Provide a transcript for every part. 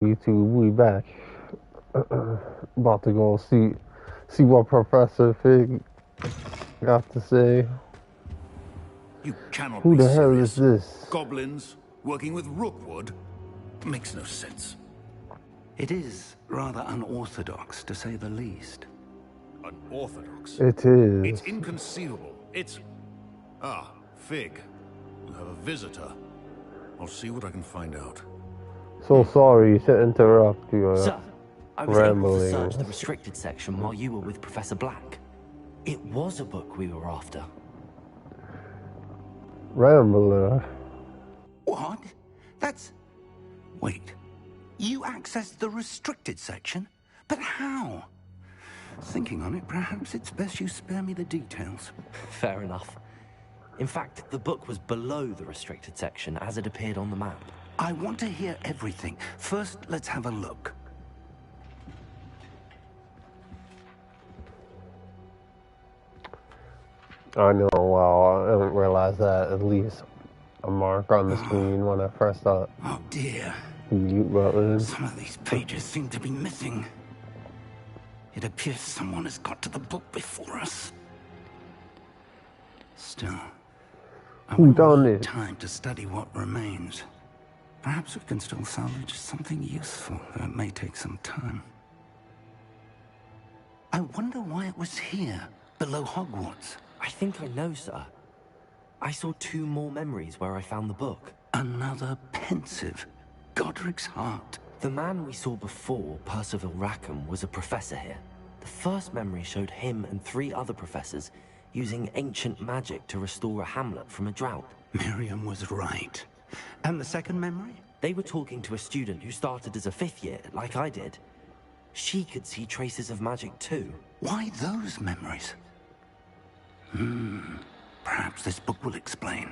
YouTube, we back. About to go see what Professor Fig got to say. You cannot Who be the hell serious. is this? Goblins working with Rookwood? Makes no sense. It is rather unorthodox, to say the least. Unorthodox? It is. It's inconceivable. It's... Ah, Fig. You have a visitor. I'll see what I can find out. So sorry to interrupt you. Sir, I was able to Rambling. search the restricted section while you were with Professor Black. It was a book we were after. Rambler. What? That's... Wait. You accessed the restricted section? But how? Thinking on it, perhaps it's best you spare me the details. Fair enough. In fact, the book was below the restricted section as it appeared on the map. I want to hear everything. First, let's have a look. I know, wow, I didn't realize that. At least a mark on the screen when I pressed that Oh dear. mute button. Some of these pages seem to be missing. It appears someone has got to the book before us. Still, I Who will done need it? time to study what remains. Perhaps we can still salvage something useful, though it may take some time. I wonder why it was here, below Hogwarts. I think I know, sir. I saw 2 more memories where I found the book. Another pensive. Godric's heart. The man we saw before, Percival Rackham, was a professor here. The first memory showed him and 3 other professors using ancient magic to restore a hamlet from a drought. Miriam was right. And the second memory? They were talking to a student who started as a 5th year, like I did. She could see traces of magic too. Why those memories? Perhaps this book will explain.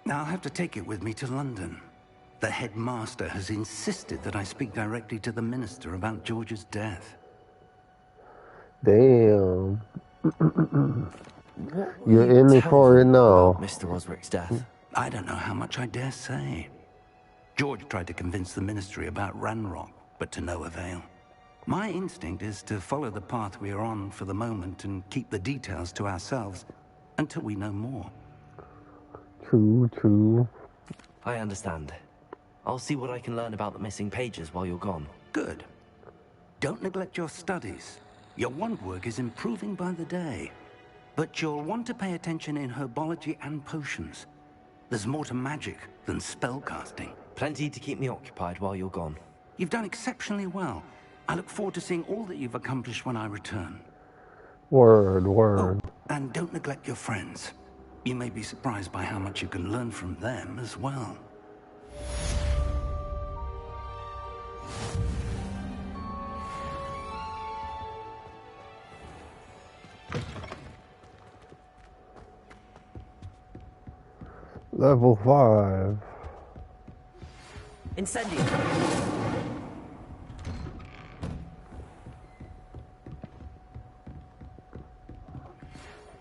Now I'll have to take it with me to London. The headmaster has insisted that I speak directly to the minister about George's death. Damn. What will You're you in it tell for it them now. about Mr. Osric's death? I don't know how much I dare say. George tried to convince the ministry about Ranrock, but to no avail. My instinct is to follow the path we are on for the moment and keep the details to ourselves until we know more. True. I understand. I'll see what I can learn about the missing pages while you're gone. Good. Don't neglect your studies. Your wand work is improving by the day. But you'll want to pay attention in herbology and potions. There's more to magic than spellcasting. Plenty to keep me occupied while you're gone. You've done exceptionally well. I look forward to seeing all that you've accomplished when I return. Word. Oh, and don't neglect your friends. You may be surprised by how much you can learn from them as well. Level 5. Incendio!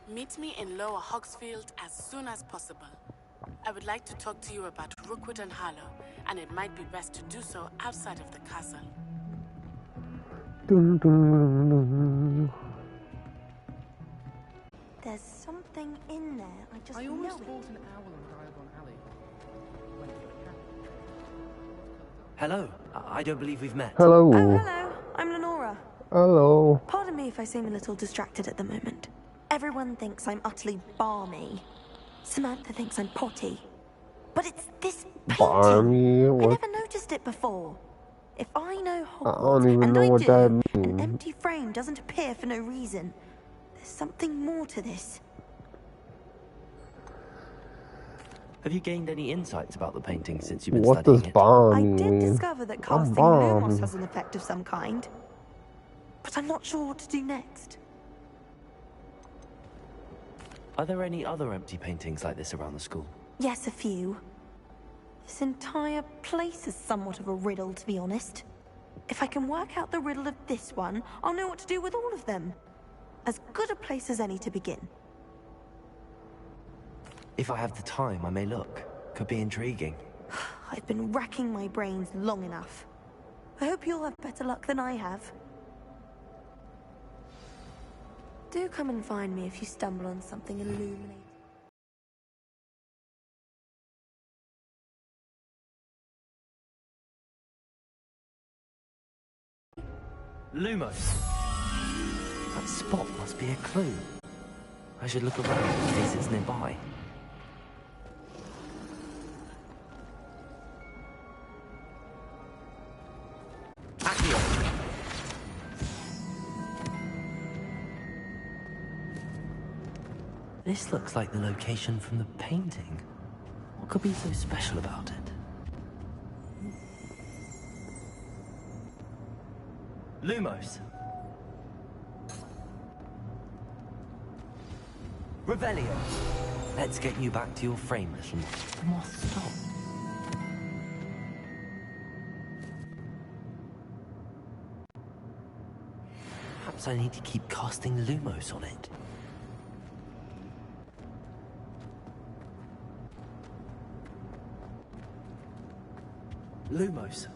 Meet me in Lower Hogsfield as soon as possible. I would like to talk to you about Rookwood and Harlow, and it might be best to do so outside of the castle. Dun, dun, dun. There's something in there. I just know almost it. bought an owl in Diagon Alley. Went for a cat. Hello. I don't believe we've met. Hello. Oh, hello. I'm Lenora. Hello. Pardon me if I seem a little distracted at the moment. Everyone thinks I'm utterly balmy. Samantha thinks I'm potty. But it's this painting. Barmy? I What? never noticed it before. If I know I Hogwarts, don't even and know I what do, that an means. empty frame doesn't appear for no reason. There's something more to this. Have you gained any insights about the painting since you've been What studying does it? bomb I mean? did discover that casting bomb. Lumos has an effect of some kind. But I'm not sure what to do next. Are there any other empty paintings like this around the school? Yes, a few. This entire place is somewhat of a riddle, to be honest. If I can work out the riddle of this one, I'll know what to do with all of them. As good a place as any to begin. If I have the time, I may look. Could be intriguing. I've been racking my brains long enough. I hope you'll have better luck than I have. Do come and find me if you stumble on something illuminating. Lumos! That spot must be a clue. I should look around in case it's nearby. Accio! This looks like the location from the painting. What could be so special about it? Lumos! Revelio! Let's get you back to your frame, little moth. The moth stopped. Perhaps I need to keep casting Lumos on it. Lumos.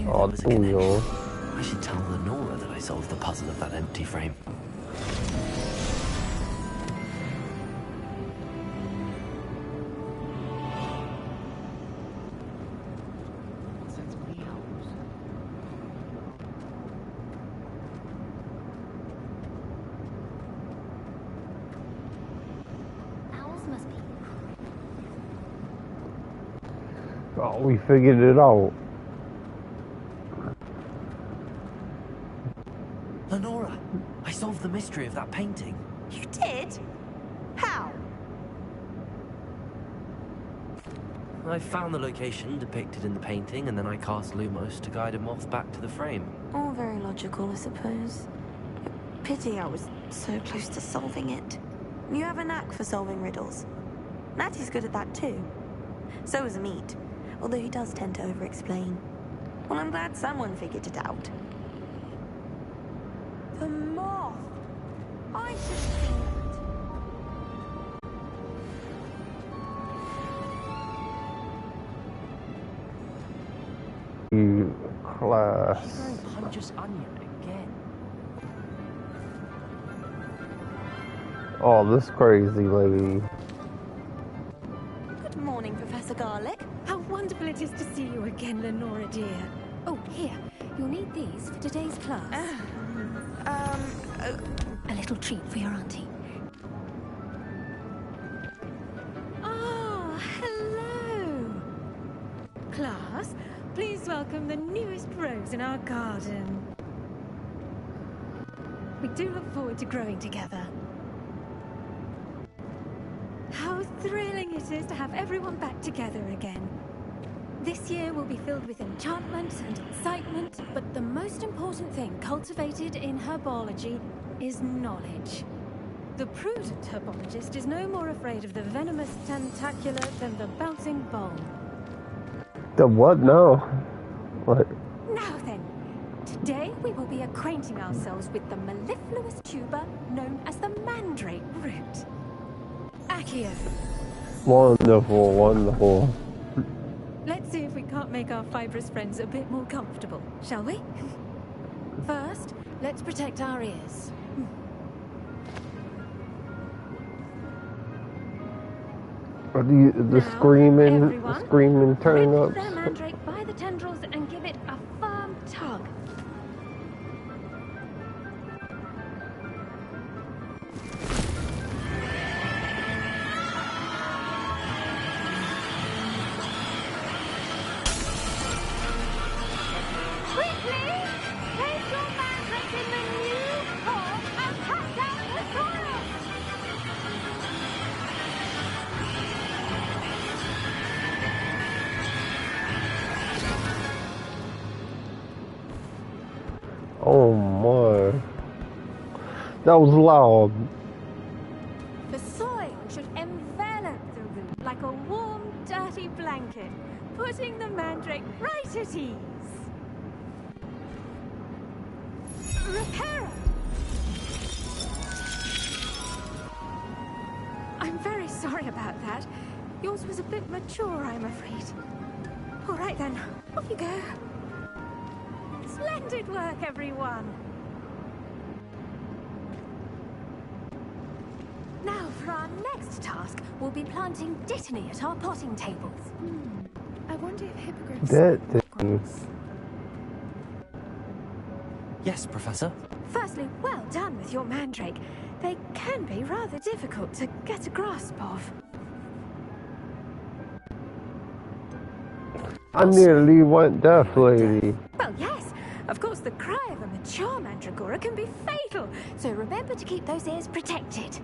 Oh, no. I should tell Lenora that I solved the puzzle of that empty frame. Owls must be. Oh, we figured it out. Lenora, I solved the mystery of that painting. You did? How? I found the location depicted in the painting, and then I cast Lumos to guide a moth back to the frame. All very logical, I suppose. Pity I was so close to solving it. You have a knack for solving riddles. Natty's good at that too. So is Meat, although he does tend to over-explain. Well, I'm glad someone figured it out. The moth! I should have seen that. You class. She's going Huntress Onion again. Oh, this crazy lady. Good morning, Professor Garlic. How wonderful it is to see you again, Lenora dear. Oh, here. You'll need these for today's class. A little treat for your auntie. Ah, hello. Class, please welcome the newest rose in our garden. We do look forward to growing together. How thrilling it is to have everyone back together again. This year will be filled with enchantment and excitement, but the most important thing cultivated in herbology is knowledge. The prudent herbologist is no more afraid of the venomous tentacular than the bouncing bulb. The what now? What? Now then, today we will be acquainting ourselves with the mellifluous tuber known as the mandrake root. Accio. Wonderful, wonderful. Let's see if we can't make our fibrous friends a bit more comfortable, shall we? First, let's protect our ears. Are the Now, screaming everyone, turn grip ups? their mandrake by the tendrils and give it a firm tug. Quickly, place your mandrake in the new pot and cut down the soil. Oh my. That was loud. The soil should envelop the room like a warm, dirty blanket, putting the mandrake right at ease. Reparo! I'm very sorry about that. Yours was a bit mature, I'm afraid. All right then, off you go. Splendid work, everyone. Now, for our next task, we'll be planting dittany at our potting tables. I wonder if hippogriffs... That Yes, Professor. Firstly, well done with your mandrake. They can be rather difficult to get a grasp of. I nearly went deaf, lady. Well, yes. Of course, the cry of a mature mandragora can be fatal, so remember to keep those ears protected.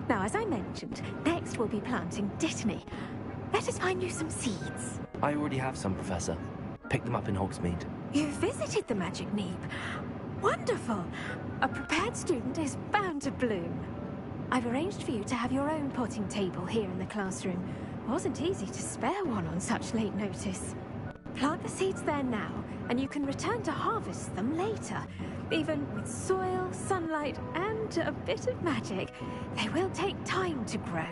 Now, as I mentioned, next we'll be planting dittany. Let us find you some seeds. I already have some, Professor. Picked them up in Hogsmeade. You visited the Magic Neep. Wonderful! A prepared student is bound to bloom. I've arranged for you to have your own potting table here in the classroom. Wasn't easy to spare one on such late notice. Plant the seeds there now, and you can return to harvest them later. Even with soil, sunlight, and a bit of magic, they will take time to grow.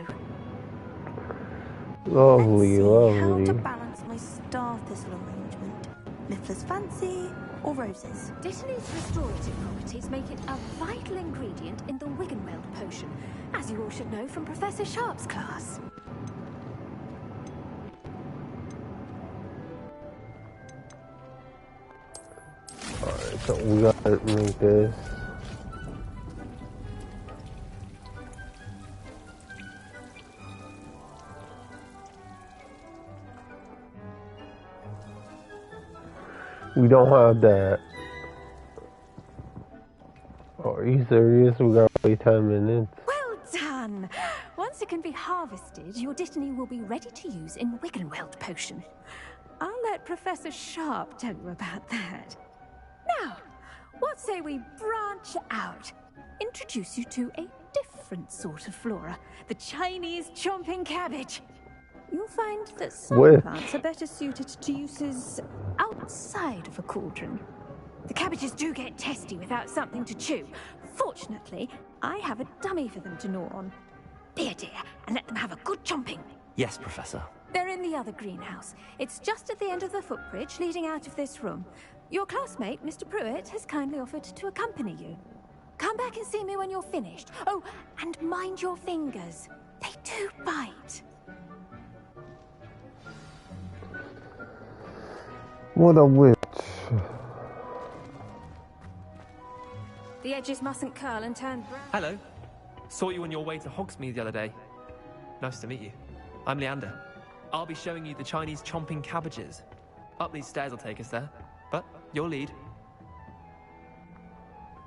Lovely, Let's see how lovely. to balance my star thistle arrangement. Mifflin's fancy or roses? Dittany's restorative properties make it a vital ingredient in the Wiggenweld potion, as you all should know from Professor Sharp's class. Alright, so we gotta make this. We don't have that. Oh, are you serious? We gotta wait 10 minutes. Well done! Once it can be harvested, your dittany will be ready to use in Wiggenweld potion. I'll let Professor Sharp tell you about that. Now, what say we branch out? Introduce you to a different sort of flora, the Chinese chomping cabbage. You'll find that some Which? plants are better suited to uses outside of a cauldron. The cabbages do get testy without something to chew. Fortunately, I have a dummy for them to gnaw on. Be a dear and let them have a good chomping. Yes, Professor. They're in the other greenhouse. It's just at the end of the footbridge leading out of this room. Your classmate, Mr. Pruitt, has kindly offered to accompany you. Come back and see me when you're finished. Oh, and mind your fingers. They do bite. What a witch. The edges mustn't curl and turn brown. Hello. Saw you on your way to Hogsmeade the other day. Nice to meet you. I'm Leander. I'll be showing you the Chinese chomping cabbages. Up these stairs will take us there. But your lead.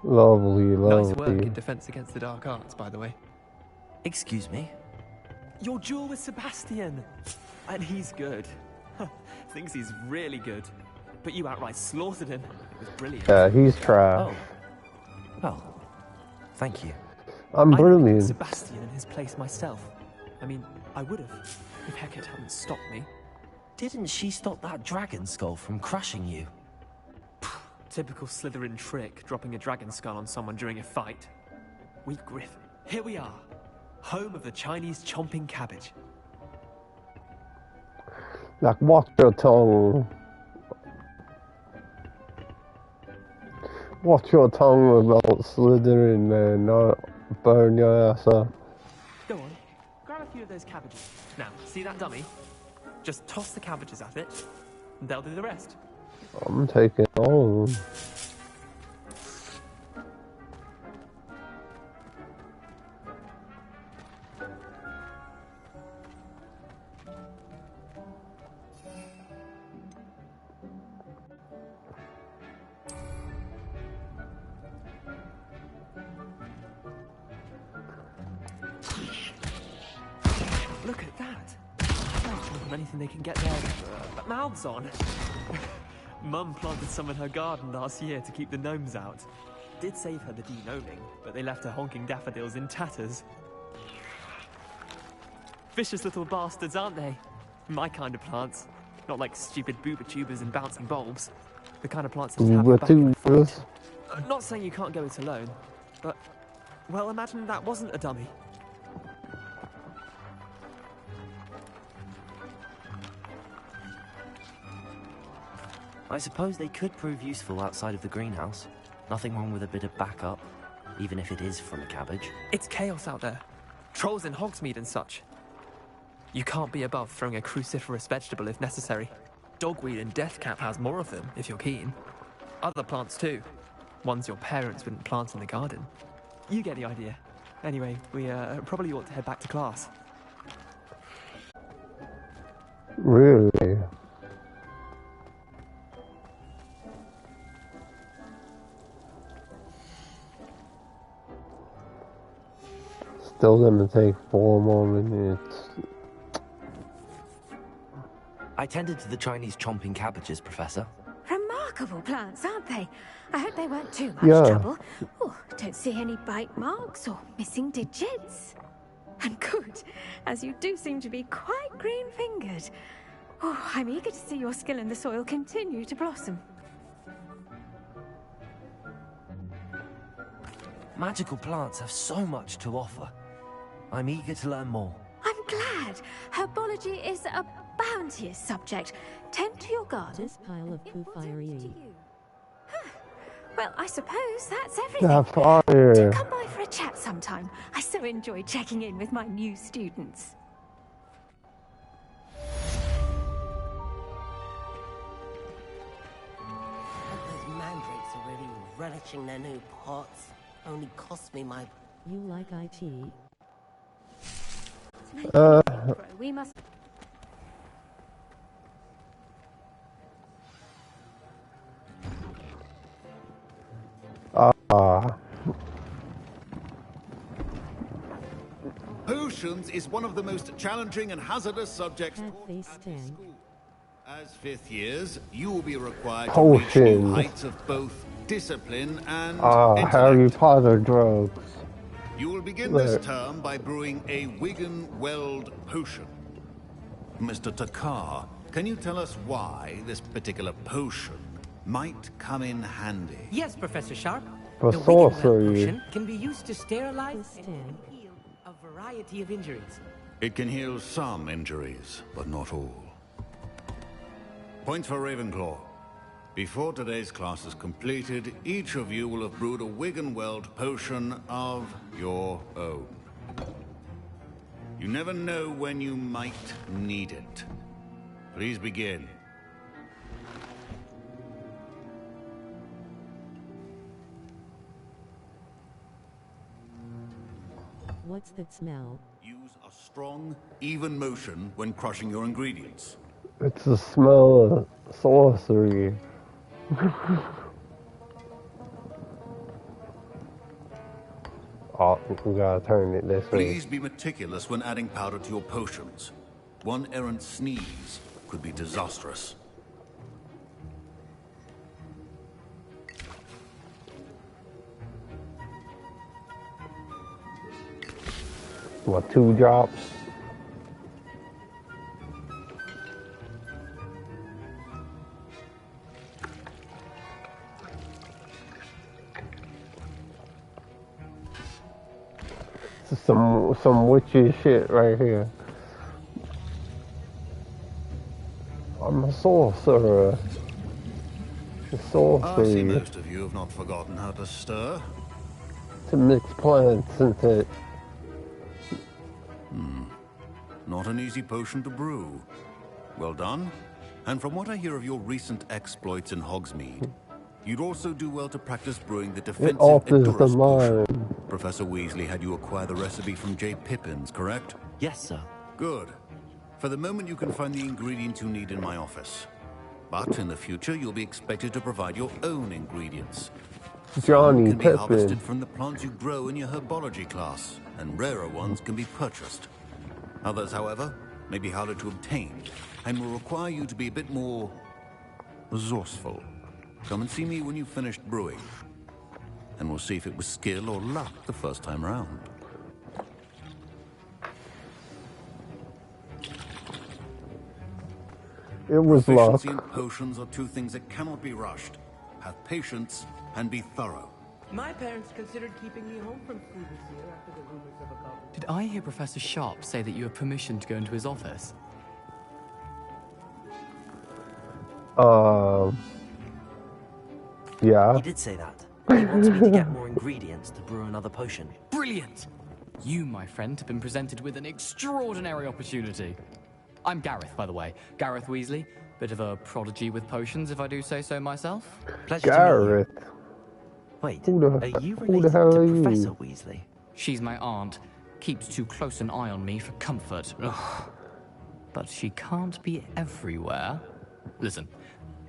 Lovely, Nice work lovely. in defense against the dark arts, by the way. Excuse me? Your duel with Sebastian. And he's good. Thinks he's really good. But you outright slaughtered him. It was brilliant. Yeah, he's trash. Oh. Well, thank you. I'm I'd put brilliant. Sebastian in his place myself. I mean, I would have, if Hecate hadn't stopped me. Didn't she stop that dragon skull from crushing you? Typical Slytherin trick, dropping a dragon skull on someone during a fight. Weak Griff. Here we are. Home of the Chinese chomping cabbage. Like, watch your tongue. Watch your tongue about Slytherin, man. Not burn your ass up. Go on, grab a few of those cabbages. Now, see that dummy? Just toss the cabbages at it, and they'll do the rest. I'm taking all of them. Look at that. Anything they can get their mouths on. Mum planted some in her garden last year to keep the gnomes out. Did save her the de-gnoming, but they left her honking daffodils in tatters. Vicious little bastards, aren't they? My kind of plants. Not like stupid booba tubers and bouncing bulbs. The kind of plants that have your back in a fight. Not saying you can't go it alone, but... well, imagine that wasn't a dummy. I suppose they could prove useful outside of the greenhouse. Nothing wrong with a bit of backup, even if it is from a cabbage. It's chaos out there. Trolls in Hogsmeade and such. You can't be above throwing a cruciferous vegetable if necessary. Dogweed and deathcap has more of them, if you're keen. Other plants too. Ones your parents wouldn't plant in the garden. You get the idea. Anyway, we probably ought to head back to class. Really? Still gonna take 4 more minutes. I tended to the Chinese chomping cabbages, Professor. Remarkable plants, aren't they? I hope they weren't too much Yeah. trouble. Oh, don't see any bite marks or missing digits. And good, as you do seem to be quite green-fingered. Oh, I'm eager to see your skill in the soil continue to blossom. Magical plants have so much to offer. I'm eager to learn more. I'm glad. Herbology is a bounteous subject. Tend to your garden. This pile of poo fiery. Well, I suppose that's everything. Yeah, fire. Do come by for a chat sometime. I so enjoy checking in with my new students. Those mandrakes are really relishing their new pots. Only cost me my... You like IT? We must... Potions is one of the most challenging and hazardous subjects taught Face at this stand. school. As 5th years, you will be required to reach new Potions. heights of both discipline and Harry intellect. Potter drugs. You will begin Look. this term by brewing a Wigan Weld potion. Mr. Takar, can you tell us why this particular potion might come in handy? Yes, Professor Sharp. For the Wigan sorcery. potion can be used to sterilize Stand. and heal a variety of injuries. It can heal some injuries, but not all. Points for Ravenclaw. Before today's class is completed, each of you will have brewed a Wigan Weld potion of your own. You never know when you might need it. Please begin. What's that smell? Use a strong, even motion when crushing your ingredients. It's the smell of sorcery. Oh, we gotta turn it this way. Please be meticulous when adding powder to your potions. One errant sneeze could be disastrous. What, 2 drops? This is some witchy shit right here. I'm a sorcerer. It's I see sorcery. most of you have not forgotten how to stir. To mix plants into it. Not an easy potion to brew. Well done. And from what I hear of your recent exploits in Hogsmeade, you'd also do well to practice brewing the defensive alters the Edurus potion. mind. Professor Weasley had you acquire the recipe from J. Pippins, correct? Yes, sir. Good. For the moment, you can find the ingredients you need in my office. But in the future, you'll be expected to provide your own ingredients. Johnny Some can be Pippin. harvested from the plants you grow in your herbology class, and rarer ones can be purchased. Others, however, may be harder to obtain, and will require you to be a bit more resourceful. Come and see me when you've finished brewing. And we'll see if it was skill or luck the first time round. It was luck. Proficiency and potions are two things that cannot be rushed. Have patience and be thorough. My parents considered keeping me home from school this year after the rumors of a goblin. Did I hear Professor Sharp say that you have permission to go into his office? Yeah. He did say that. He wants me to get more ingredients to brew another potion. Brilliant! You, my friend, have been presented with an extraordinary opportunity. I'm Gareth, by the way. Gareth Weasley. Bit of a prodigy with potions, if I do say so myself. Pleasure Gareth. to meet you. Wait, are you who related the hell to are you? Professor Weasley? She's my aunt. Keeps too close an eye on me for comfort. Ugh. But she can't be everywhere. Listen,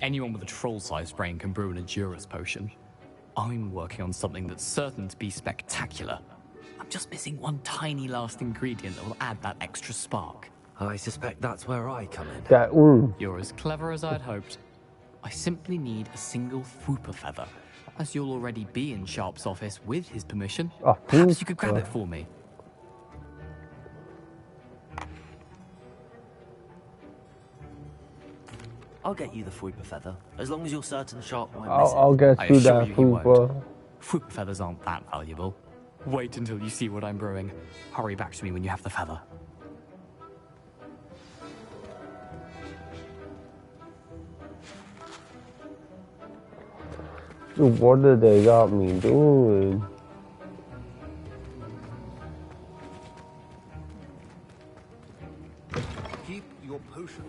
anyone with a troll-sized brain can brew an Endurus potion. I'm working on something that's certain to be spectacular. I'm just missing one tiny last ingredient that will add that extra spark. I suspect that's where I come in. You're as clever as I'd hoped. I simply need a single Fwooper feather, as you'll already be in Sharp's office with his permission. Perhaps you could grab it for me. I'll get you the Fwooper feather, as long as you're certain Sharp won't miss I'll get I you assure that you he won't. Fwooper. Fwooper feathers aren't that valuable. Wait until you see what I'm brewing. Hurry back to me when you have the feather. What did they got me doing? Keep your potion.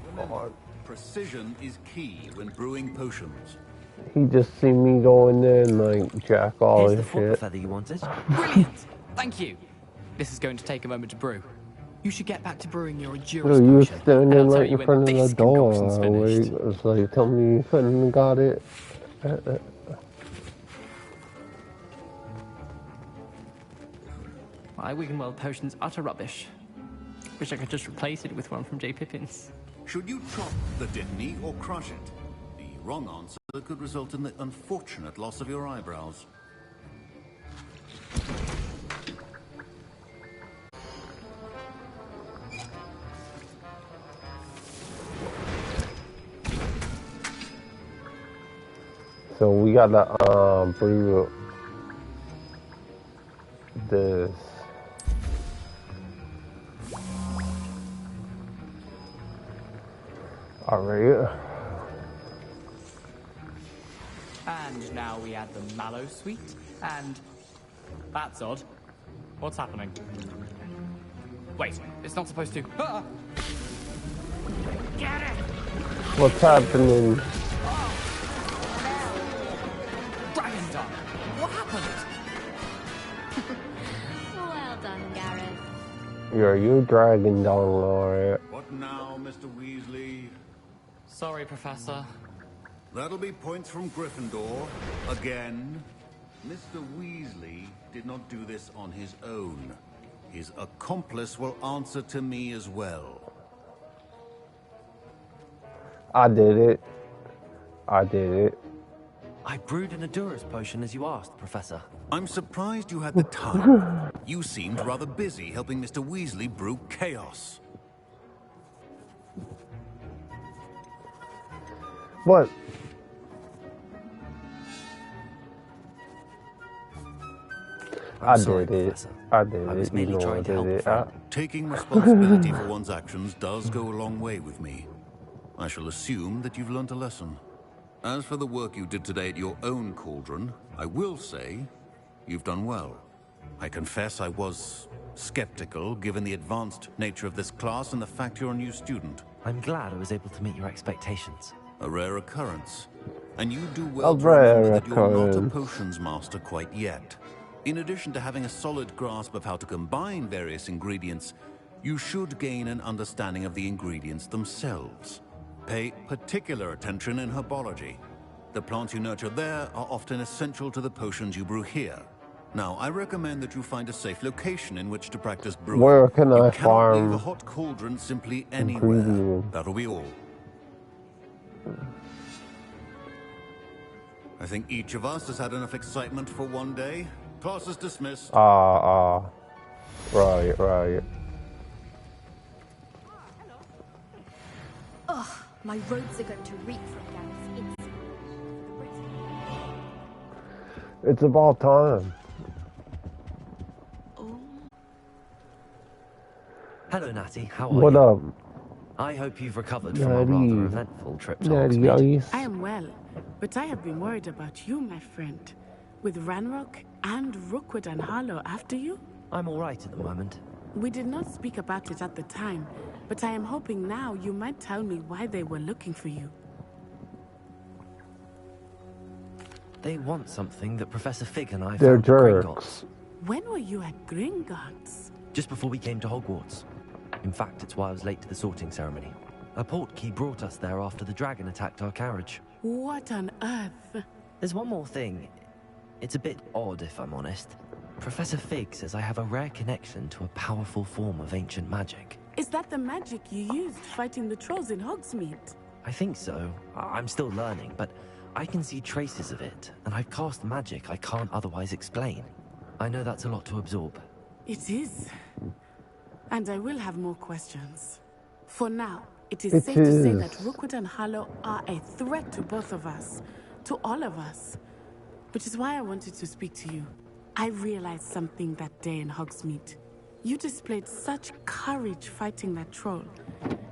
Remember, precision is key when brewing potions. He just see me go in there and like jack all Here's his the Fwooper shit. feather you wanted. Brilliant! Thank you. This is going to take a moment to brew. You should get back to brewing your Endurus Yo, you was potion. standing and I'll tell right you in when front of this the door. concoction's finished. Wait, it's like, tell me you couldn't got it. My Wiggenweld potion's utter rubbish. Wish I could just replace it with one from J. Pippin's. Should you chop the Dittany or crush it? The wrong answer could result in the unfortunate loss of your eyebrows. So we gotta brew this. Alright. And now we add the mallow sweet, and... That's odd. What's happening? Wait, it's not supposed to... Ah! Get it! What's happening? Dragon Dog! What happened? Well done, Gareth. You're you dragging down, alright. What now, Mr. Weasley? Sorry, Professor. That'll be points from Gryffindor. Again. Mr. Weasley did not do this on his own. His accomplice will answer to me as well. I did it. I did it. I brewed an Endurus potion as you asked, Professor. I'm surprised you had the time. You seemed rather busy helping Mr. Weasley brew chaos. What? I did it. I did it. You know I did it. Taking responsibility for one's actions does go a long way with me. I shall assume that you've learnt a lesson. As for the work you did today at your own cauldron, I will say you've done well. I confess I was skeptical, given the advanced nature of this class and the fact you're a new student. I'm glad I was able to meet your expectations. A rare occurrence. And you do well A to remember rare that you're not a occurrence. potions master quite yet. In addition to having a solid grasp of how to combine various ingredients, you should gain an understanding of the ingredients themselves. Pay particular attention in herbology. The plants you nurture there are often essential to the potions you brew here. Now, I recommend that you find a safe location in which to practice brewing. Where can You I cannot leave a farm hot cauldron simply anywhere. ingredients? That'll be all. I think each of us has had enough excitement for one day. Class is dismissed. Right. Ugh, my robes are going to reek from Gareth's insect. It's about time. Hello, Natty. How are What you? up? I hope you've recovered from a rather eventful trip to Natty Hogsmeade. Ice. I am well, but I have been worried about you, my friend. With Ranrock and Rookwood and Harlow after you? I'm all right at the moment. We did not speak about it at the time, but I am hoping now you might tell me why they were looking for you. They want something that Professor Fig and I They're found at jerks. Gringotts. When were you at Gringotts? Just before we came to Hogwarts. In fact, it's why I was late to the sorting ceremony. A portkey brought us there after the dragon attacked our carriage. What on earth? There's one more thing. It's a bit odd, if I'm honest. Professor Fig says I have a rare connection to a powerful form of ancient magic. Is that the magic you used fighting the trolls in Hogsmeade? I think so. I'm still learning, but I can see traces of it, and I've cast magic I can't otherwise explain. I know that's a lot to absorb. It is. And I will have more questions. For now, it is safe to say that Rookwood and Harlow are a threat to both of us. To all of us. Which is why I wanted to speak to you. I realized something that day in Hogsmeade. You displayed such courage fighting that troll.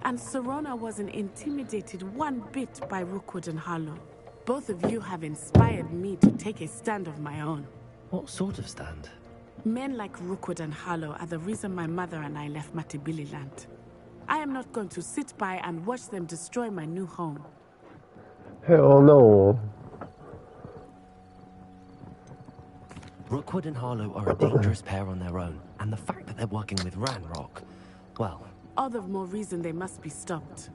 And Serona wasn't intimidated one bit by Rookwood and Harlow. Both of you have inspired me to take a stand of my own. What sort of stand? Men like Rookwood and Harlow are the reason my mother and I left Matabeleland. I am not going to sit by and watch them destroy my new home. Hell no. Rookwood and Harlow are a dangerous pair on their own, and the fact that they're working with Ranrock, well... All the more reason they must be stopped.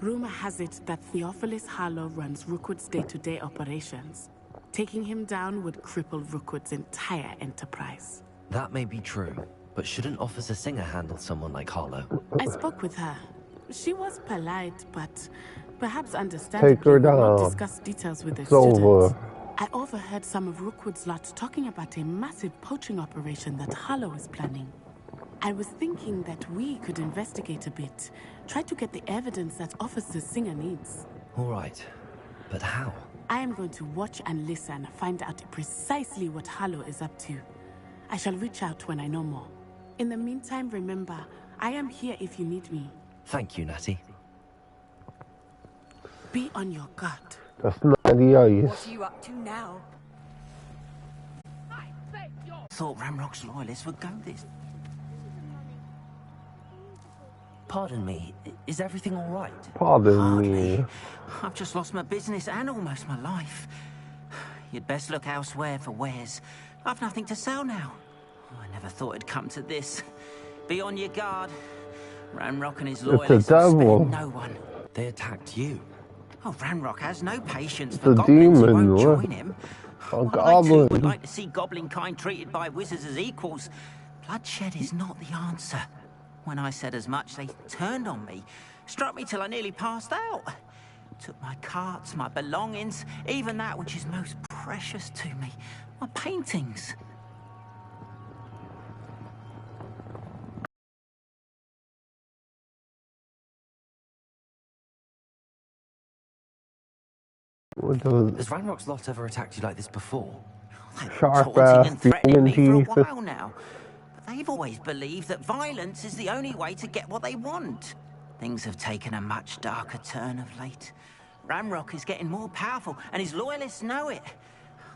Rumor has it that Theophilus Harlow runs Rookwood's day-to-day operations. Taking him down would cripple Rookwood's entire enterprise. That may be true, but shouldn't Officer Singer handle someone like Harlow? I spoke with her. She was polite, but perhaps understandably Take her would not down. discuss details with the It's students. over. I overheard some of Rookwood's lot talking about a massive poaching operation that Harlow is planning. I was thinking that we could investigate a bit, try to get the evidence that Officer Singer needs. All right, but how? I am going to watch and listen, find out precisely what Harlow is up to. I shall reach out when I know more. In the meantime, remember, I am here if you need me. Thank you, Natty. Be on your guard. That's Natty Ice. What are you up to now? Thought Ramrock's loyalists would go this. Pardon me, is everything all right? Pardon me. I've just lost my business and almost my life. You'd best look elsewhere for wares. I've nothing to sell now. I never thought it'd come to this. Be on your guard. Ranrock and his loyalists will spare no one. They attacked you. Oh, Ranrock has no patience It's for a goblins who demon, won't what? join him. A While I too goblin. would like to see goblin kind treated by wizards as equals, bloodshed is not the answer. When I said as much, they turned on me, struck me till I nearly passed out. Took my carts, my belongings, even that which is most precious to me, my paintings. Has Ranrock's lot ever attacked you like this before? Sharp Taunting ass and threatening demon me for a teeth. while now. But they've always believed that violence is the only way to get what they want. Things have taken a much darker turn of late. Ranrock is getting more powerful, and his loyalists know it.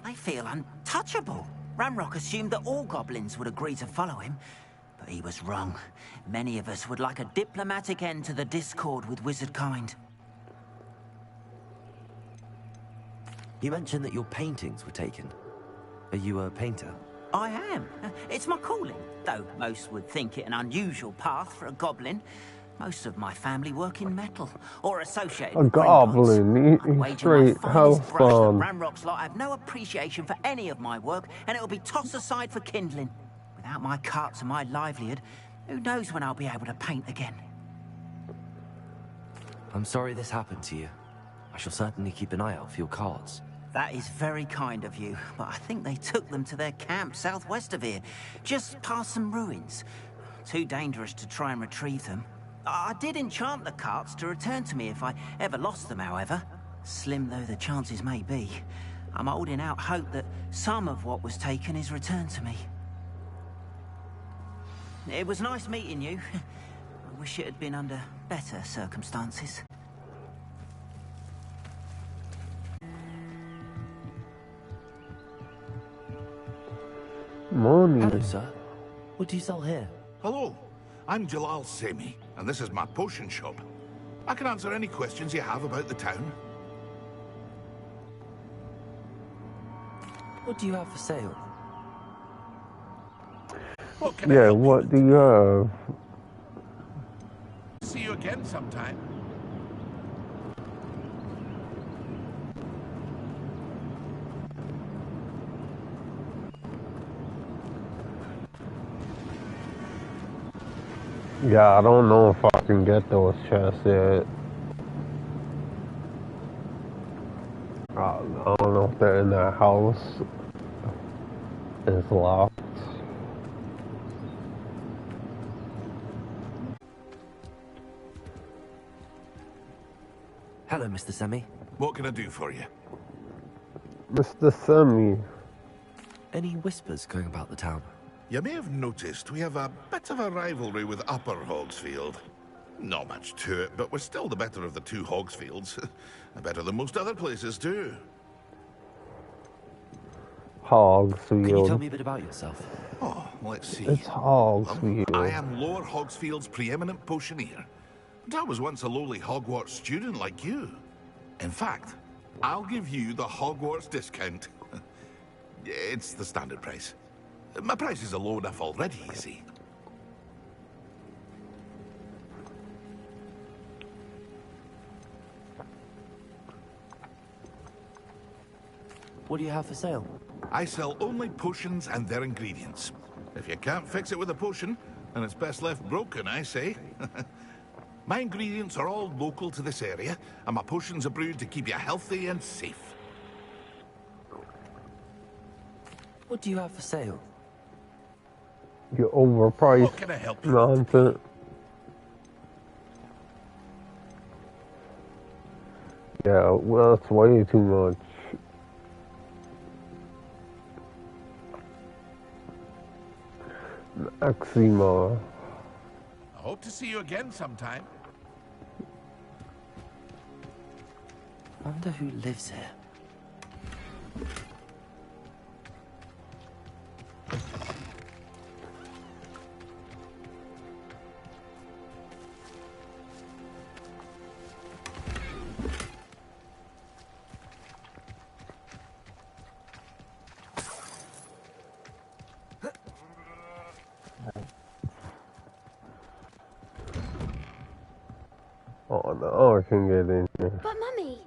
They feel untouchable. Ranrock assumed that all goblins would agree to follow him, but he was wrong. Many of us would like a diplomatic end to the discord with wizard kind. You mentioned that your paintings were taken. Are you a painter? I am. It's my calling, though most would think it an unusual path for a goblin. Most of my family work in metal, or associated A with goblin Gringotts. eating I'd wager straight my finest house brush that fun. Ranrock's lot have no appreciation for any of my work, and it'll be tossed aside for kindling. Without my carts and my livelihood, who knows when I'll be able to paint again. I'm sorry this happened to you. I shall certainly keep an eye out for your cards. That is very kind of you, but I think they took them to their camp southwest of here, just past some ruins. Too dangerous to try and retrieve them. I did enchant the carts to return to me if I ever lost them, however. Slim though the chances may be, I'm holding out hope that some of what was taken is returned to me. It was nice meeting you. I wish it had been under better circumstances. Money. Hello, sir. What do you sell here? Hello, I'm Jalal Semi, and this is my potion shop. I can answer any questions you have about the town. What do you have for sale? Yeah, what do you have? See you again sometime. Yeah, I don't know if I can get those chests yet. I don't know if they're in that house. It's locked. Hello, Mr. Semi. What can I do for you? Mr. Semi. Any whispers going about the town? You may have noticed we have a bit of a rivalry with Upper Hogsfield. Not much to it, but we're still the better of the two Hogsfields. Better than most other places, too. Hogsfield. Can you tell me a bit about yourself? Oh, let's see. It's Hogsfield. I am Lord Hogsfield's preeminent potioneer. But I was once a lowly Hogwarts student like you. In fact, I'll give you the Hogwarts discount. It's the standard price. My prices are low enough already, you see. What do you have for sale? I sell only potions and their ingredients. If you can't fix it with a potion, then it's best left broken, I say. My ingredients are all local to this area, and my potions are brewed to keep you healthy and safe. What do you have for sale? You're overpriced. What can I help you nonsense. Yeah, well, it's way too much. Eczema. I hope to see you again sometime. I wonder who lives here. Oh no, I can get in here. But Mummy!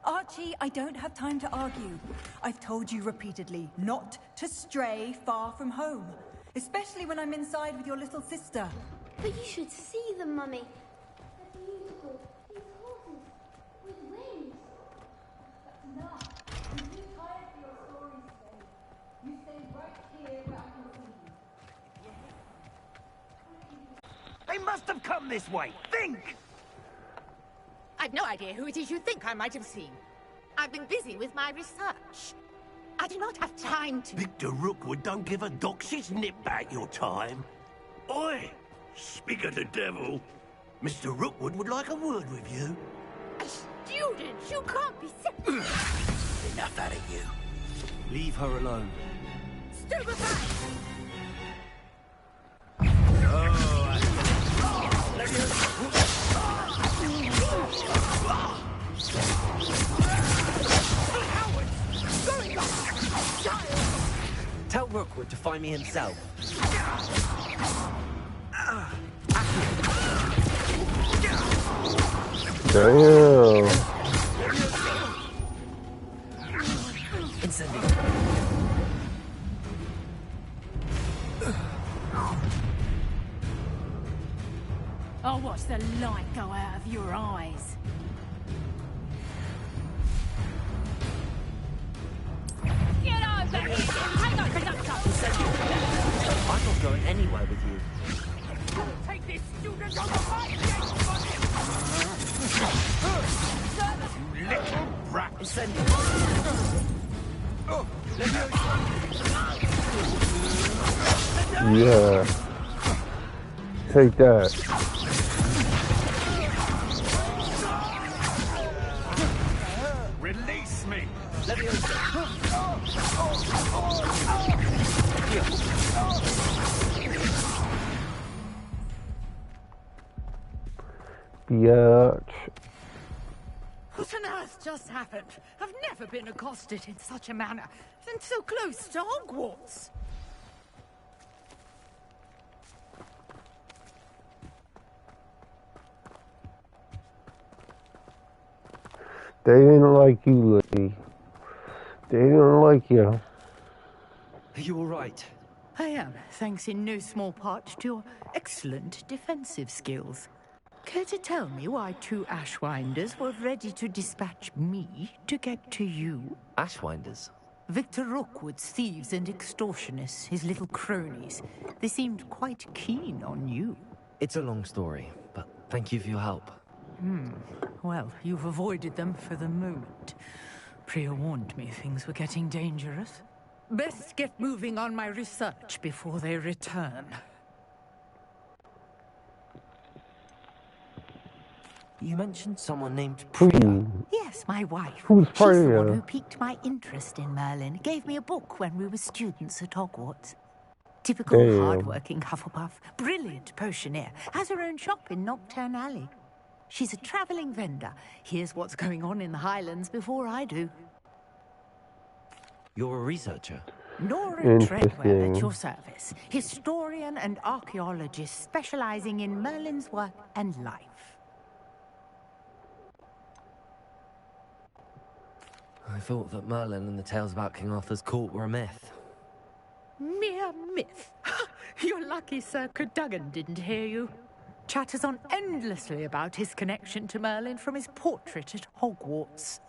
Archie, I don't have time to argue. I've told you repeatedly not to stray far from home. Especially when I'm inside with your little sister. But you should see them, Mummy. They're beautiful. These horses with wings. That's enough. I'm too tired for your stories today. You stay right here where I can see you. They must have come this way. Think! I've no idea who it is you think I might have seen. I've been busy with my research. I do not have time to... Victor Rookwood don't give a doxy's nip back your time. Oi! Speak of the devil. Mr. Rookwood would like a word with you. A student? You can't be Enough out of you. Leave her alone. Stupefy! Tell Rookwood Rookwood to find me himself. Damn. Incendio. I'll watch the light go out of your eyes. Get over here! Take off the I'm not going anywhere with you. Take this student on the fight! You little brat! Incendio. Yeah. Take that. Release me! Biatch. What on earth just happened? I've never been accosted in such a manner, and so close to Hogwarts. They didn't like you, Lee. They didn't like you. Are you alright? I am, thanks in no small part to your excellent defensive skills. Care to tell me why 2 Ashwinders were ready to dispatch me to get to you? Ashwinders? Victor Rookwood's thieves and extortionists, his little cronies. They seemed quite keen on you. It's a long story, but thank you for your help. Well, you've avoided them for the moment. Priya warned me things were getting dangerous. Best get moving on my research before they return. You mentioned someone named Priya. Yes, my wife. Who's She's the one Priya? who piqued my interest in Merlin. Gave me a book when we were students at Hogwarts. Typical Damn. hard-working Hufflepuff. Brilliant potioneer. Has her own shop in Knockturn Alley. She's a travelling vendor. Hears what's going on in the Highlands before I do. You're a researcher? Nora Treadwell Interesting. at your service. Historian and archaeologist specialising in Merlin's work and life. I thought that Merlin and the tales about King Arthur's court were a myth. Mere myth. You're lucky Sir Cadogan didn't hear you. Chatters on endlessly about his connection to Merlin from his portrait at Hogwarts.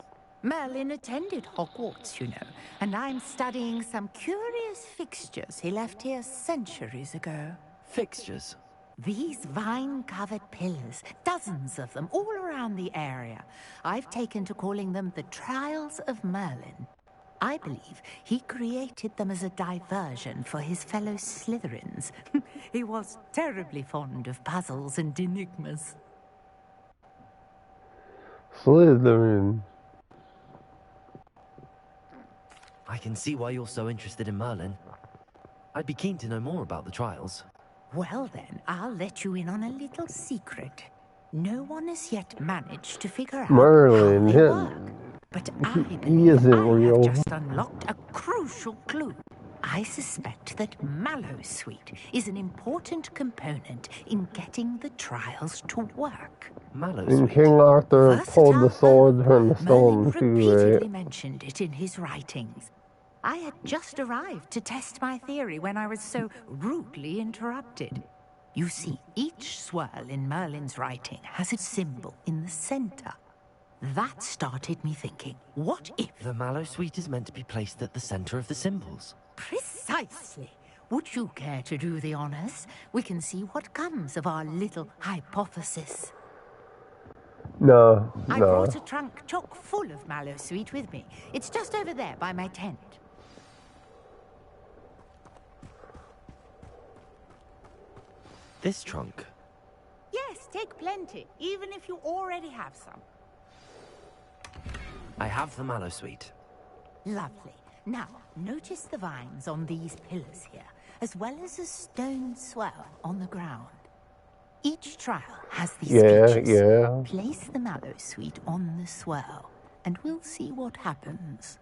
Merlin attended Hogwarts, you know, and I'm studying some curious fixtures he left here centuries ago. Fixtures? These vine-covered pillars, dozens of them, all around the area. I've taken to calling them the Trials of Merlin. I believe he created them as a diversion for his fellow Slytherins. He was terribly fond of puzzles and enigmas. Slytherin. I can see why you're so interested in Merlin. I'd be keen to know more about the trials. Well then, I'll let you in on a little secret. No one has yet managed to figure out Merlin, how they yeah. work. But I He believe isn't I real. have just unlocked a crucial clue. I suspect that Mallowsweet is an important component in getting the trials to work. And King Arthur pulled the sword from the stone too, Repeatedly right? mentioned it in his writings. I had just arrived to test my theory when I was so rudely interrupted. You see, each swirl in Merlin's writing has its symbol in the center. That started me thinking, what if... The Mallowsweet is meant to be placed at the center of the symbols. Precisely. Would you care to do the honors? We can see what comes of our little hypothesis. No, I no. brought a trunk chock full of Mallowsweet with me. It's just over there by my tent. This trunk? Yes, take plenty, even if you already have some. I have the Mallowsweet. Lovely. Now, notice the vines on these pillars here, as well as a stone swell on the ground. Each trial has these features. Yeah. Place the Mallowsweet on the swell, and we'll see what happens.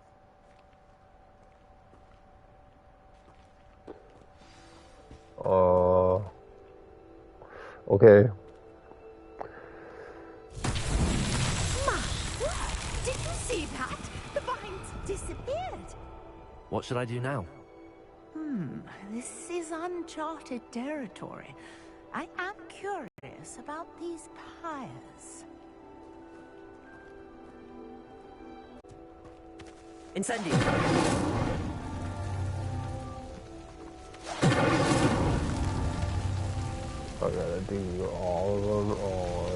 Okay. My word! Did you see that? The vines disappeared. What should I do now? This is uncharted territory. I am curious about these pyres. Incendio! I gotta do all of them or...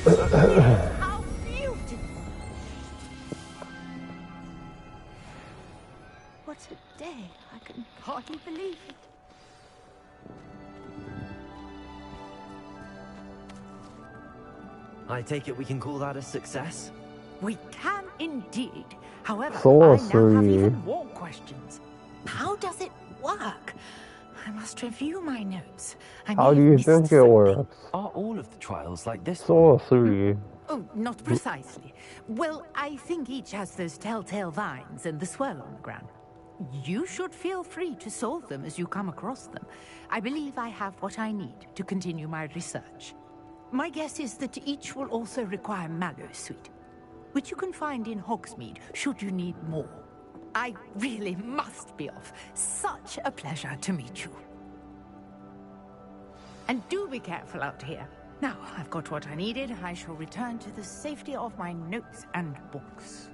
How beautiful! What a day. I can hardly believe it. I take it we can call that a success? We can indeed. However, I Sorcery. now have even more questions. How does it work? I must review my notes. How do you think it works? Are all of the trials like this? Sorcery. Oh, not precisely. Well, I think each has those telltale vines and the swirl on the ground. You should feel free to solve them as you come across them. I believe I have what I need to continue my research. My guess is that each will also require mallow sweet, which you can find in Hogsmeade should you need more. I really must be off. Such a pleasure to meet you. And do be careful out here. Now, I've got what I needed. I shall return to the safety of my notes and books.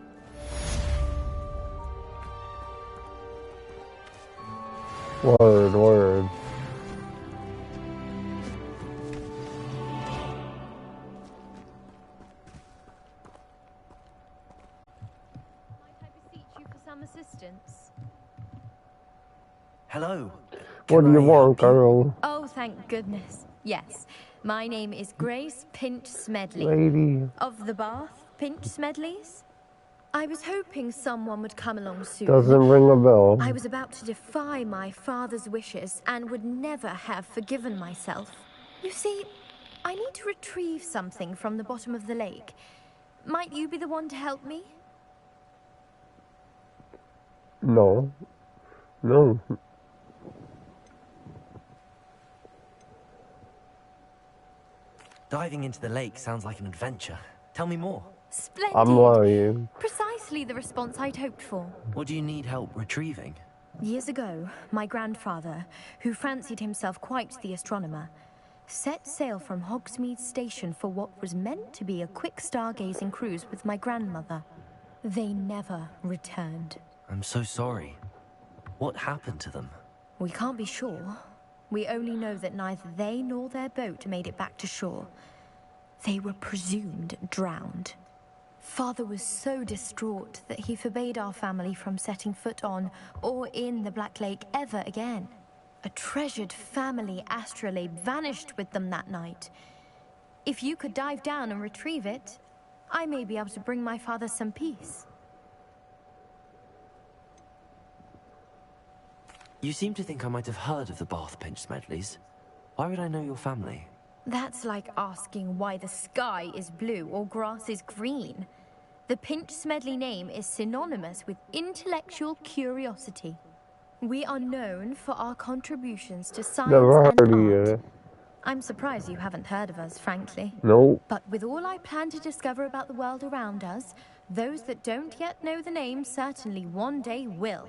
Word. Assistance. Hello. What do you want, girl? Oh, thank goodness. Yes. My name is Grace Pinch Smedley. Lady. Of the Bath Pinch Smedleys. I was hoping someone would come along soon. Doesn't ring a bell. I was about to defy my father's wishes and would never have forgiven myself. You see, I need to retrieve something from the bottom of the lake. Might you be the one to help me? No. Diving into the lake sounds like an adventure. Tell me more. Splendid. I'm lying. Precisely the response I'd hoped for. What do you need help retrieving? Years ago, my grandfather, who fancied himself quite the astronomer, set sail from Hogsmeade Station for what was meant to be a quick stargazing cruise with my grandmother. They never returned. I'm so sorry. What happened to them? We can't be sure. We only know that neither they nor their boat made it back to shore. They were presumed drowned. Father was so distraught that he forbade our family from setting foot on or in the Black Lake ever again. A treasured family astrolabe vanished with them that night. If you could dive down and retrieve it, I may be able to bring my father some peace. You seem to think I might have heard of the Bath Pinch Smedleys. Why would I know your family? That's like asking why the sky is blue or grass is green. The Pinch Smedley name is synonymous with intellectual curiosity. We are known for our contributions to science and art. I'm surprised you haven't heard of us, frankly. No. But with all I plan to discover about the world around us, those that don't yet know the name certainly one day will.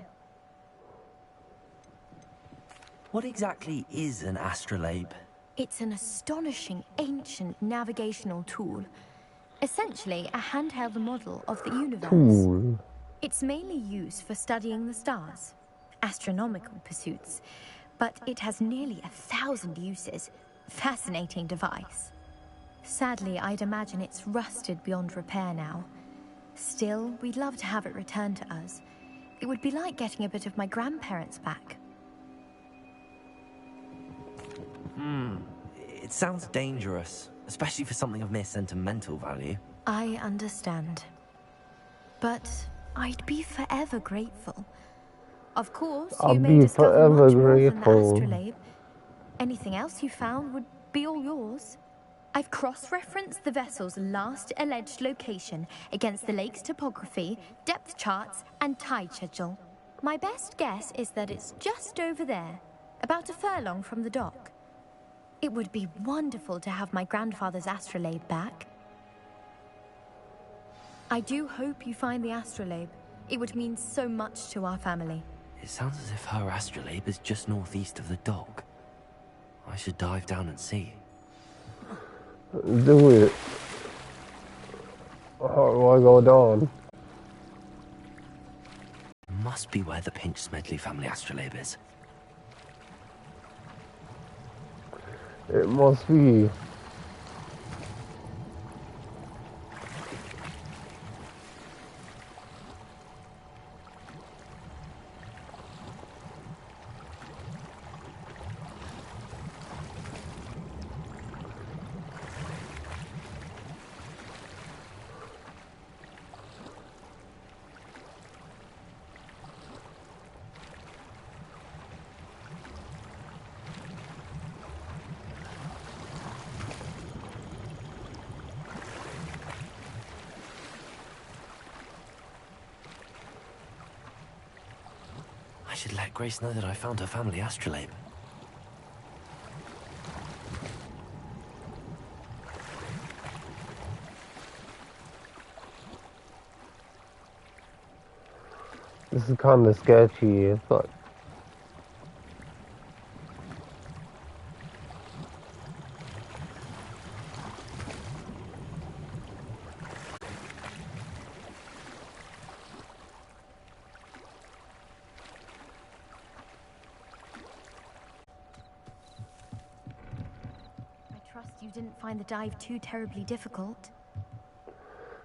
What exactly is an astrolabe? It's an astonishing ancient navigational tool. Essentially, a handheld model of the universe. It's mainly used for studying the stars, astronomical pursuits, but it has nearly 1,000 uses. Fascinating device. Sadly, I'd imagine it's rusted beyond repair now. Still, we'd love to have it returned to us. It would be like getting a bit of my grandparents back. It sounds dangerous, especially for something of mere sentimental value. I understand. But I'd be forever grateful. Of course, you may discover much more from the astrolabe. Anything else you found would be all yours. I've cross-referenced the vessel's last alleged location against the lake's topography, depth charts, and tide schedule. My best guess is that it's just over there, about a furlong from the dock. It would be wonderful to have my grandfather's astrolabe back. I do hope you find the astrolabe. It would mean so much to our family. It sounds as if her astrolabe is just northeast of the dock. I should dive down and see. Do it. How do I go down? Must be where the Pinch Smedley family astrolabe is. It must be. I should let Grace know that I found her family astrolabe. This is kind of sketchy, but You didn't find the dive too terribly difficult?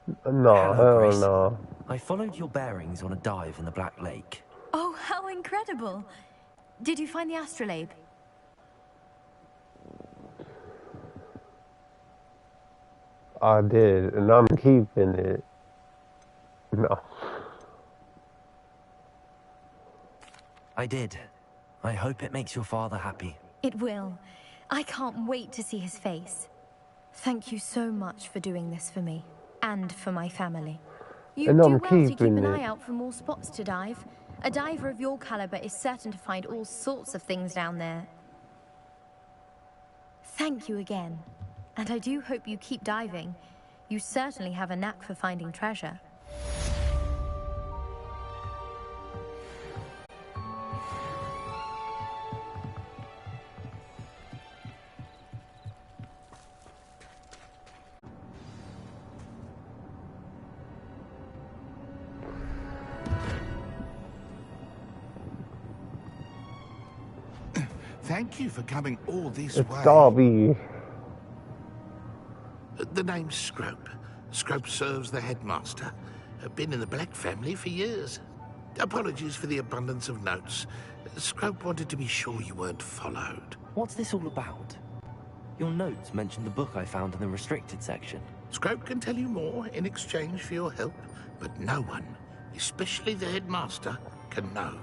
no, Hello, hell Grace. no. I followed your bearings on a dive in the Black Lake. Oh, how incredible! Did you find the astrolabe? I did, and I'm keeping it. No. I did. I hope it makes your father happy. It will. I can't wait to see his face. Thank you so much for doing this for me, and for my family. You And do I'm well to keep keeping an it. eye out for more spots to dive. A diver of your caliber is certain to find all sorts of things down there. Thank you again. And I do hope you keep diving. You certainly have a knack for finding treasure. Thank you for coming all this It's way. Darby. The name's Scrope. Scrope serves the headmaster. Been in the Black family for years. Apologies for the abundance of notes. Scrope wanted to be sure you weren't followed. What's this all about? Your notes mentioned the book I found in the restricted section. Scrope can tell you more in exchange for your help, but no one, especially the headmaster, can know.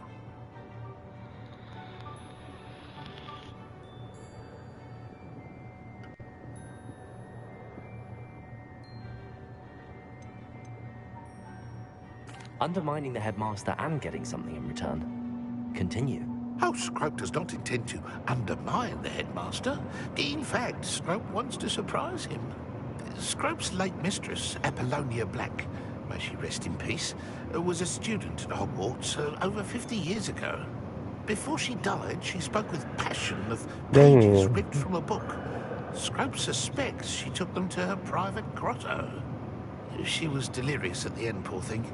Undermining the headmaster and getting something in return. Continue. Oh, Scrope does not intend to undermine the headmaster. In fact, Scrope wants to surprise him. Scrope's late mistress, Apollonia Black, may she rest in peace, was a student at Hogwarts over 50 years ago. Before she died, she spoke with passion of pages ripped from a book. Scrope suspects she took them to her private grotto. She was delirious at the end, poor thing.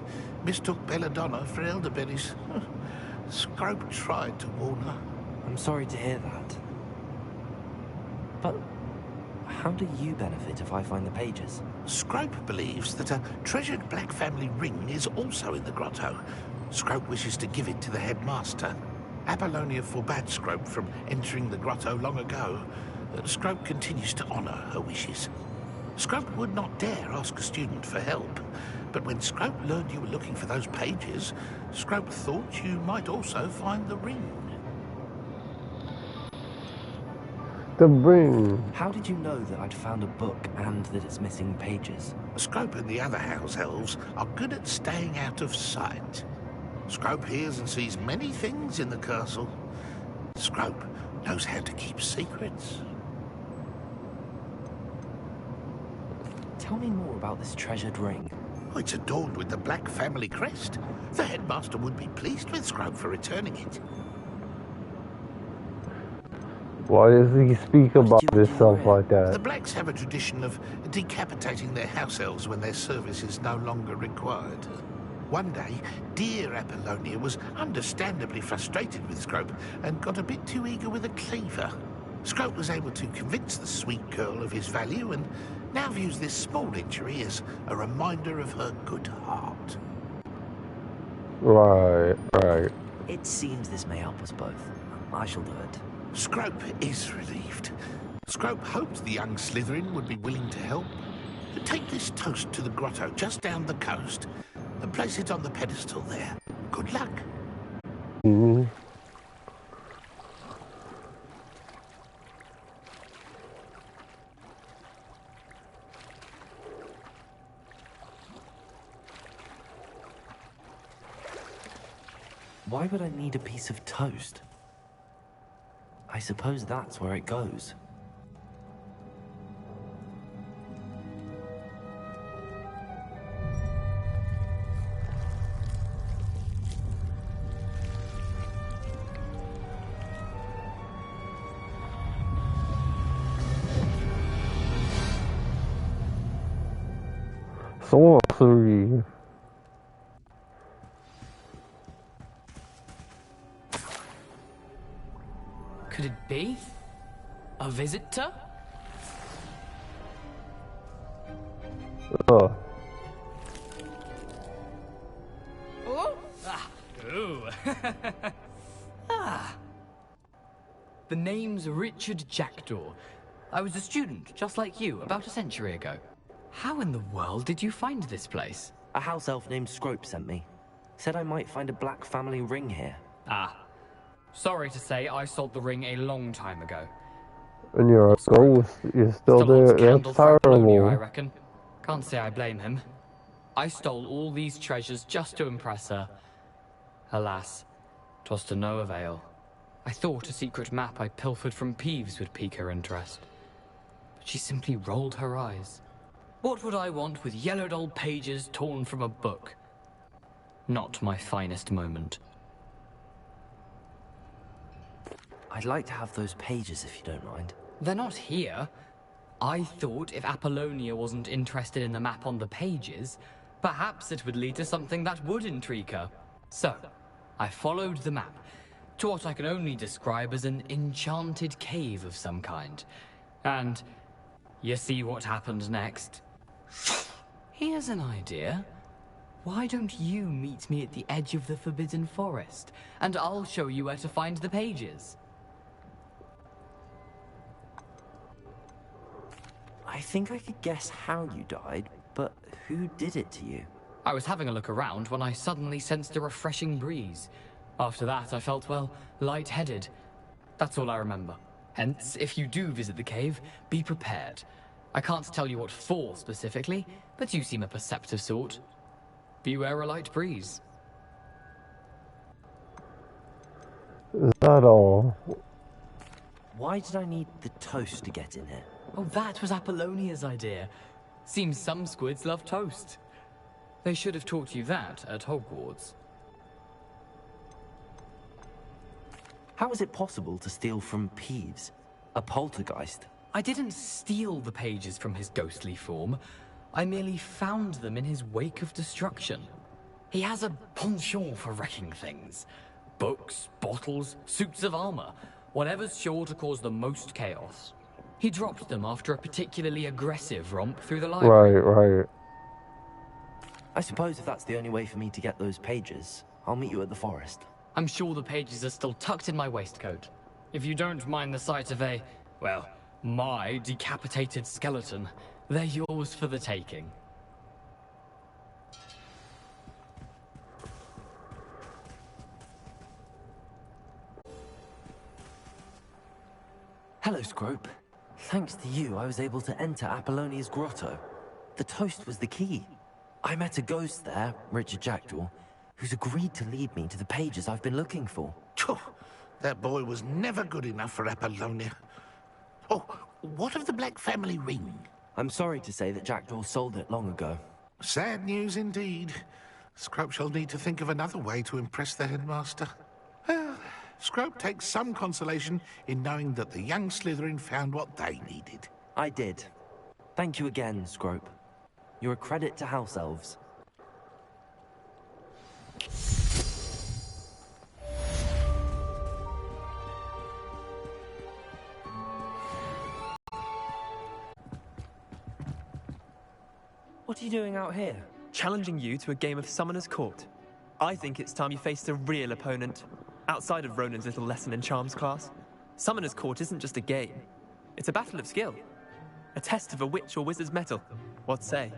Mistook belladonna for elderberries. Scrope tried to warn her. I'm sorry to hear that. But how do you benefit if I find the pages? Scrope believes that a treasured Black family ring is also in the grotto. Scrope wishes to give it to the headmaster. Apollonia forbade Scrope from entering the grotto long ago. Scrope continues to honour her wishes. Scrope would not dare ask a student for help, but when Scrope learned you were looking for those pages, Scrope thought you might also find the ring. The ring. How did you know that I'd found a book and that it's missing pages? Scrope and the other house elves are good at staying out of sight. Scrope hears and sees many things in the castle. Scrope knows how to keep secrets. Tell me more about this treasured ring. Oh, it's adorned with the Black family crest. The headmaster would be pleased with Scrope for returning it. Why does he speak about himself like The that? Blacks have a tradition of decapitating their house elves when their service is no longer required. One day, dear Apollonia was understandably frustrated with Scrope and got a bit too eager with a cleaver. Scrope was able to convince the sweet girl of his value and now views this small injury as a reminder of her good heart. Right. It seems this may help us both. I shall do it. Scrope is relieved. Scrope hoped the young Slytherin would be willing to help. Take this toast to the grotto just down the coast and place it on the pedestal there. Good luck. Mm-hmm. Why would I need a piece of toast? I suppose that's where it goes. Sorcery. Could it be? A visitor? Oh. Oh? Ah. Ooh. Ah. The name's Richard Jackdaw. I was a student, just like you, about a century ago. How in the world did you find this place? A house elf named Scrope sent me. Said I might find a Black family ring here. Ah. Sorry to say, I sold the ring a long time ago. And you're a ghost. You're still there. That's Apollonia, I terrible. reckon. Can't say I blame him. I stole all these treasures just to impress her. Alas, 'twas to no avail. I thought a secret map I pilfered from Peeves would pique her interest. But she simply rolled her eyes. What would I want with yellowed old pages torn from a book? Not my finest moment. I'd like to have those pages if you don't mind. They're not here. I thought if Apollonia wasn't interested in the map on the pages, perhaps it would lead to something that would intrigue her. So, I followed the map to what I can only describe as an enchanted cave of some kind. And you see what happened next? Here's an idea. Why don't you meet me at the edge of the Forbidden Forest, and I'll show you where to find the pages. I think I could guess how you died, but who did it to you? I was having a look around when I suddenly sensed a refreshing breeze. After that, I felt, well, lightheaded. That's all I remember. Hence, if you do visit the cave, be prepared. I can't tell you what for specifically, but you seem a perceptive sort. Beware a light breeze. Is that all? Why did I need the toast to get in here? Oh, that was Apollonia's idea. Seems some squids love toast. They should have taught you that at Hogwarts. How is it possible to steal from Peeves? A poltergeist? I didn't steal the pages from his ghostly form. I merely found them in his wake of destruction. He has a penchant for wrecking things. Books, bottles, suits of armor, whatever's sure to cause the most chaos. He dropped them after a particularly aggressive romp through the library. Right. I suppose if that's the only way for me to get those pages, I'll meet you at the forest. I'm sure the pages are still tucked in my waistcoat. If you don't mind the sight of a, well, my decapitated skeleton, they're yours for the taking. Hello, Scrope. Thanks to you, I was able to enter Apollonia's grotto. The toast was the key. I met a ghost there, Richard Jackdaw, who's agreed to lead me to the pages I've been looking for. That boy was never good enough for Apollonia. Oh, what of the Black family ring? I'm sorry to say that Jackdaw sold it long ago. Sad news indeed. Scrope shall need to think of another way to impress the headmaster. Well, Scrope takes some consolation in knowing that the young Slytherin found what they needed. I did. Thank you again, Scrope. You're a credit to House Elves. What are you doing out here? Challenging you to a game of Summoner's Court. I think it's time you faced a real opponent, outside of Ronan's little lesson in charms class. Summoner's Court isn't just a game. It's a battle of skill. A test of a witch or wizard's mettle. What say?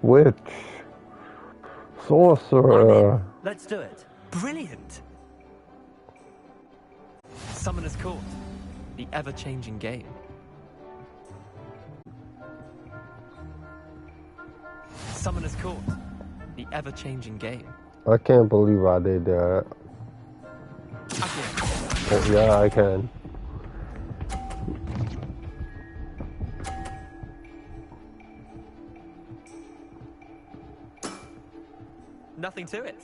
Witch. Sorcerer. Let's do it. Brilliant! Summoner's Court. The ever-changing game. Summoner's Court. The ever-changing game. I can't believe I did that. Oh, yeah, I can. Nothing to it.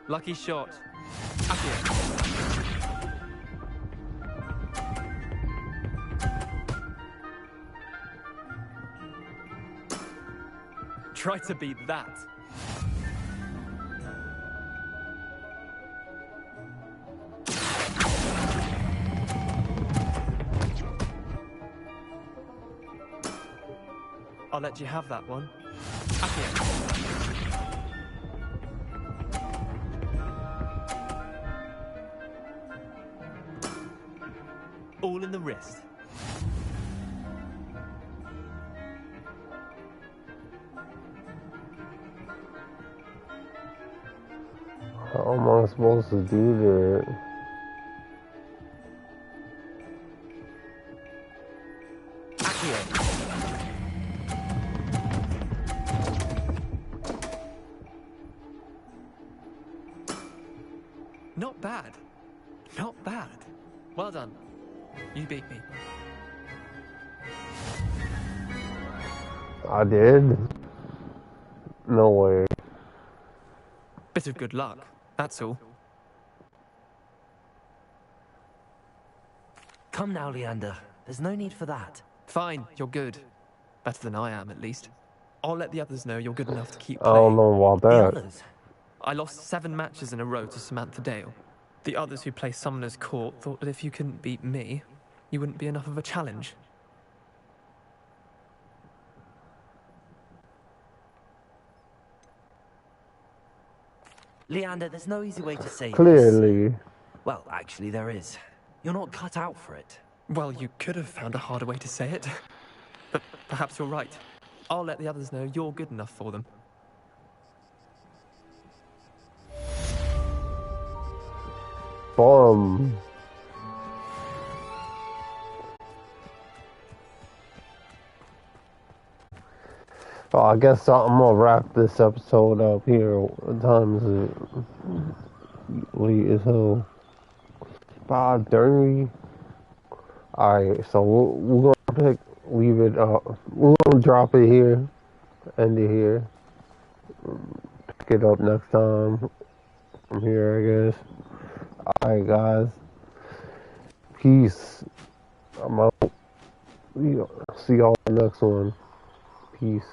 Lucky shot. Try to beat that. I'll let you have that one. All in the wrist. How am I supposed to do that? Not bad. Not bad. Well done. You beat me. I did? No way. Bit of good luck, that's all. Come now, Leander. There's no need for that. Fine, you're good. Better than I am, at least. I'll let the others know you're good enough to keep I playing. don't know about that. I lost 7 matches in a row to Samantha Dale. The others who play Summoner's Court thought that if you couldn't beat me, you wouldn't be enough of a challenge. Leander, there's no easy way to say Clearly. this. Well, actually, there is. You're not cut out for it. Well, you could have found a harder way to say it. But perhaps you're right. I'll let the others know you're good enough for them. Bomb. Oh, I guess I'm gonna wrap this episode up here. What time is it? Late as hell. 5:30. Alright, so we're gonna leave it up. We're gonna drop it here. End it here. Pick it up next time. From here, I guess. Alright, guys. Peace. I'm out. See y'all in the next one. Peace.